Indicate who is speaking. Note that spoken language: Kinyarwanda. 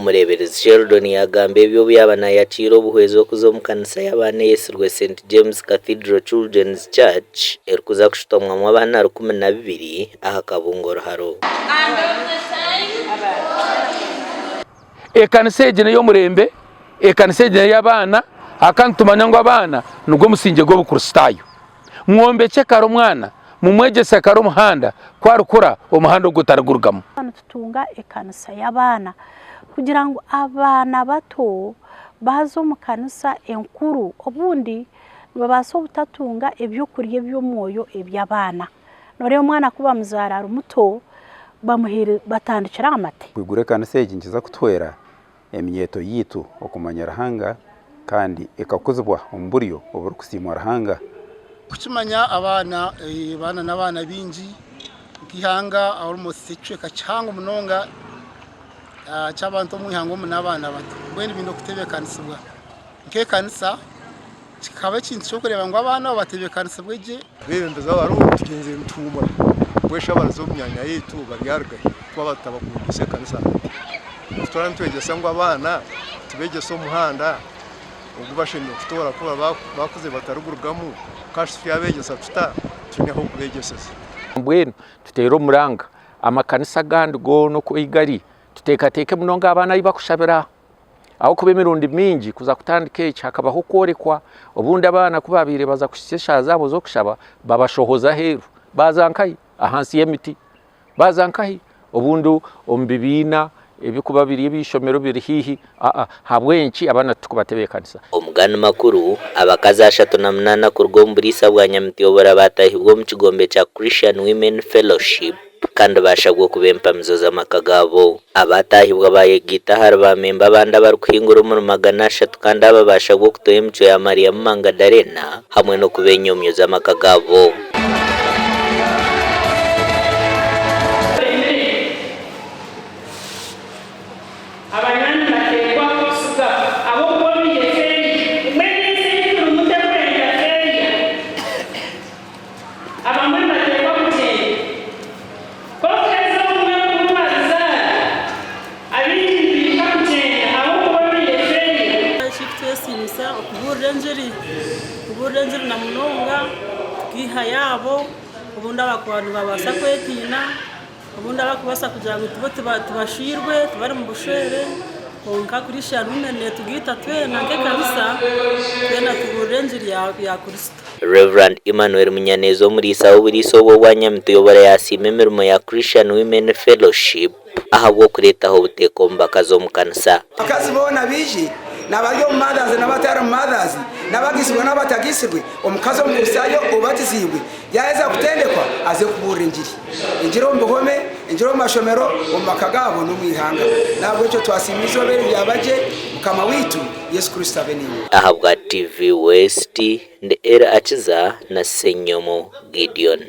Speaker 1: Omureberezi Sheldon yagambe ebyo byabana yakira obuhwezo okuza mu kanisa y'abaana yesirwe St James Cathedral Children's Church erikuza kushitomwa mu abana 12 aha Kabungoro haro.
Speaker 2: Ekanisa ejene y'omurembe, ekanisa ejene y'abana akantumanya ngo abana nubwo musinge go bukristaayo. Mwombeke karo mwana mumwegese karo muhanda kwarukura umuhanda gutaragurugamo.
Speaker 3: Tutunga ekanisa y'abana kugira ngo abana bato bazo mu kanisa enkuru obundi babaso butatunga ebyokuriye by'omwoyo eby'abana. Nore umwana kuba muzarara muto bamuhere batandikira amate.
Speaker 4: Kwigure kanisa ejinjiza kutwera eminyeto yitu okumanya rahanga kandi ekakuzibwa omburyo oburukusimwa rahanga.
Speaker 5: Kuchimanya abana n'abana binji nkihanga almost secweka cyangwa munonga cy'abantu mu ihango mu n'abana bato bwene bindo kutebekanizibwa nke kanisa kikaba kintu cyo kureba ngo abana batebekanizibwe bweje
Speaker 6: bebembeza baro tugenze ntumura bwesha barazo myanya yitu baryarga kuba batabakundise kanisa twarani twegesa ngo abana tubegese umuhanda ubwo bashimye kutora kuba bakuze batarugurugamo kashi yabegesa tuta tuneho kubegesesa
Speaker 2: mbwenu tutero muranga amakanisa gandi go no kuigari tutekateke munonga abana ibakushabira aho kube mirundi mingi kuza kutandika iki hakabaho korekwa obundi abana kubabire baza kushesha zabo zo kushaba babashohoza heru bazankai ahansi y'emiti bazankai obundu ombibina ebikubabiri ebishomero biri hihi habwenki abana tukubatebekanisa.
Speaker 1: Omugana makuru abakaza 38 kurgomburisa bwa Nyamutiyobora batahibwo mu kigombe cya Christian Women Fellowship kandi bashagwo kubempa mizoza makagabo abatahibwa bayegita harba memba banda bar kuhingura mu magana 3 kandi abashagwo kutoye mcyo ya Maria Mangadarena hamwe no kubenyomyoza makagabo.
Speaker 7: Uburenjeri na munonga giha yabo ubunda bakwanu babasa kwetina ubunda bakubasa kugira ngo tubashirwe tubari mu bushere konka Christian Women tugita twena nke kanisa twena tuburenjeri ya Kristo.
Speaker 1: Reverend Emmanuel Munyanezo muri isaho buriso bo wa Nyamutiyobora yasimemero ya Christian Women Fellowship ahabwo kuretaho butekomba kazo mu kanisa
Speaker 8: akazi bona bije nabayo mothers n'abatara mothers nabagisibwe n'abatagisibwe omukazo mu kusayo obatizibwe yaeza kutendekwa aze kubura injiro mbohome injiro mashomero omakagabo no mwihanga nabwo cyo twasimizo bere byabaje mukama witu Yesu Kristo abenini
Speaker 1: ahabwa TV West ndi era achiza na Senyomo Gideon.